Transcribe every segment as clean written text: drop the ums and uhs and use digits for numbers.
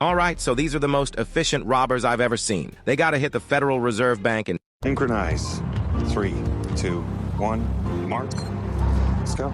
Alright, so these are the most efficient robbers I've ever seen. They gotta hit the Federal Reserve Bank and Synchronize. 3, 2, 1, mark. Let's go.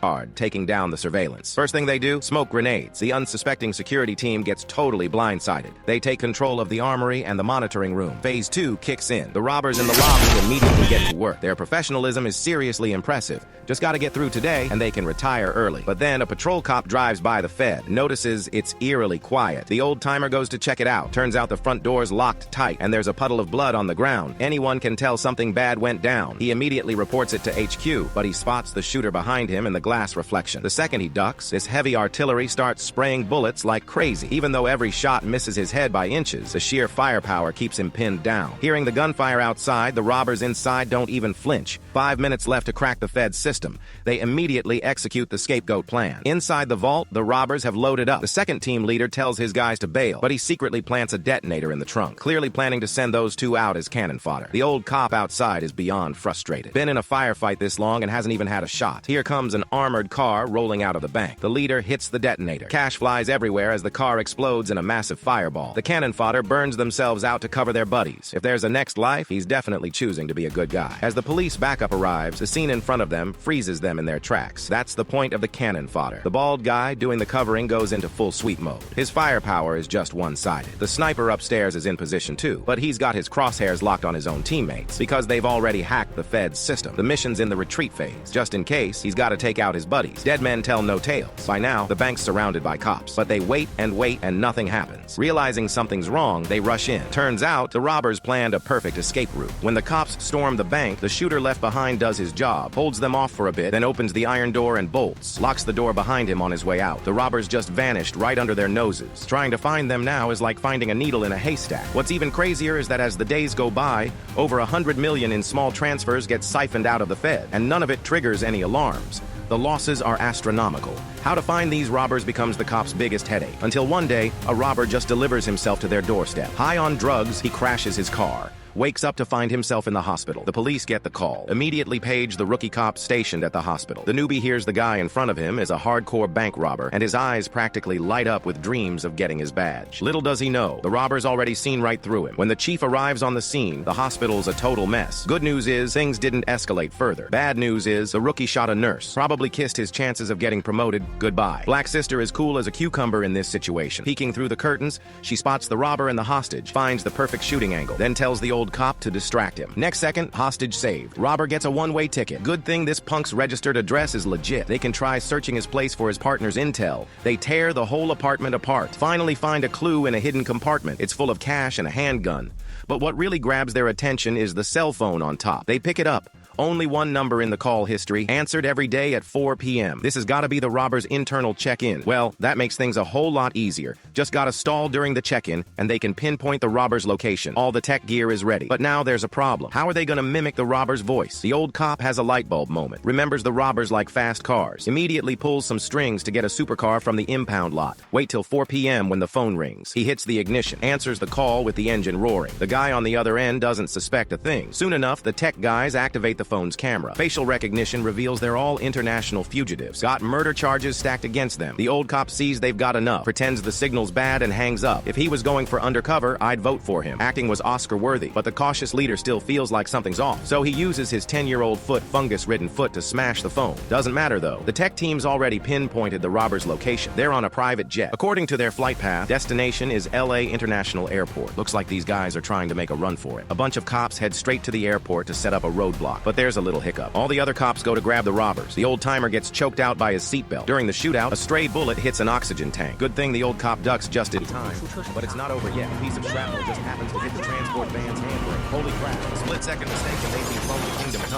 hard, taking down the surveillance. First thing they do, smoke grenades. The unsuspecting security team gets totally blindsided. They take control of the armory and the monitoring room. Phase 2 kicks in. The robbers in the lobby immediately get to work. Their professionalism is seriously impressive. Just gotta get through today, and they can retire early. But then a patrol cop drives by the Fed, notices it's eerily quiet. The old-timer goes to check it out. Turns out the front door's locked tight, and there's a puddle of blood on the ground. Anyone can tell something bad went down. He immediately reports it to HQ, but he spots the shooter behind him in the glass reflection. The second he ducks, this heavy artillery starts spraying bullets like crazy. Even though every shot misses his head by inches, the sheer firepower keeps him pinned down. Hearing the gunfire outside, the robbers inside don't even flinch. 5 minutes left to crack the Fed's system. They immediately execute the scapegoat plan. Inside the vault, the robbers have loaded up. The second team leader tells his guys to bail, but he secretly plants a detonator in the trunk, clearly planning to send those two out as cannon fodder. The old cop outside is beyond frustrated. Been in a firefight this long and hasn't even had a shot. Here comes an armored car rolling out of the bank. The leader hits the detonator. Cash flies everywhere as the car explodes in a massive fireball. The cannon fodder burns themselves out to cover their buddies. If there's a next life, he's definitely choosing to be a good guy. As the police backup arrives, the scene in front of them freezes them in their tracks. That's the point of the cannon fodder. The bald guy doing the covering goes into full sweep mode. His firepower is just one-sided. The sniper upstairs is in position too, but he's got his crosshairs locked on his own teammates because they've already hacked the Fed's system. The mission's in the retreat phase. Just in case, he's got to take out his buddies. Dead men tell no tales. By now, the bank's surrounded by cops, but they wait and nothing happens. Realizing something's wrong, they rush in. Turns out, the robbers planned a perfect escape route. When the cops storm the bank, the shooter left behind does his job, holds them off for a bit, then opens the iron door and bolts, locks the door behind him on his way out. The robbers just vanished right under their noses. Trying to find them now is like finding a needle in a haystack. What's even crazier is that as the days go by, over 100 million in small transfers get siphoned out of the Fed, and none of it triggers any alarms. The losses are astronomical. How to find these robbers becomes the cops' biggest headache, until one day, a robber just delivers himself to their doorstep. High on drugs, he crashes his car. Wakes up to find himself in the hospital. The police get the call. Immediately page the rookie cop stationed at the hospital. The newbie hears the guy in front of him is a hardcore bank robber, and his eyes practically light up with dreams of getting his badge. Little does he know, the robber's already seen right through him. When the chief arrives on the scene, the hospital's a total mess. Good news is, things didn't escalate further. Bad news is, the rookie shot a nurse. Probably kissed his chances of getting promoted goodbye. Black sister is cool as a cucumber in this situation. Peeking through the curtains, she spots the robber and the hostage, finds the perfect shooting angle, then tells the old cop to distract him. Next second, hostage saved. Robber gets a one-way ticket. Good thing this punk's registered address is legit. They can try searching his place for his partner's intel. They tear the whole apartment apart. Finally find a clue in a hidden compartment. It's full of cash and a handgun. But what really grabs their attention is the cell phone on top. They pick it up. Only one number in the call history, answered every day at 4 p.m. This has got to be the robber's internal check-in. Well, that makes things a whole lot easier. Just gotta stall during the check-in, and they can pinpoint the robber's location. All the tech gear is ready. But now there's a problem. How are they gonna mimic the robber's voice? The old cop has a light bulb moment. Remembers the robbers like fast cars. Immediately pulls some strings to get a supercar from the impound lot. Wait till 4 p.m. when the phone rings. He hits the ignition, answers the call with the engine roaring. The guy on the other end doesn't suspect a thing. Soon enough, the tech guys activate the phone's camera. Facial recognition reveals they're all international fugitives. Got murder charges stacked against them. The old cop sees they've got enough, pretends the signal's bad and hangs up. If he was going for undercover, I'd vote for him. Acting was Oscar-worthy, but the cautious leader still feels like something's off. So he uses his 10-year-old fungus-ridden foot to smash the phone. Doesn't matter though. The tech team's already pinpointed the robber's location. They're on a private jet. According to their flight path, destination is LA International Airport. Looks like these guys are trying to make a run for it. A bunch of cops head straight to the airport to set up a roadblock, but there's a little hiccup. All the other cops go to grab the robbers. The old-timer gets choked out by his seatbelt. During the shootout, a stray bullet hits an oxygen tank. Good thing the old cop ducks just in time. But it's not over yet. A piece of shrapnel just happens to hit the transport van's handbrake. Holy crap. A split-second mistake and they'd be flown to Kingdom Come.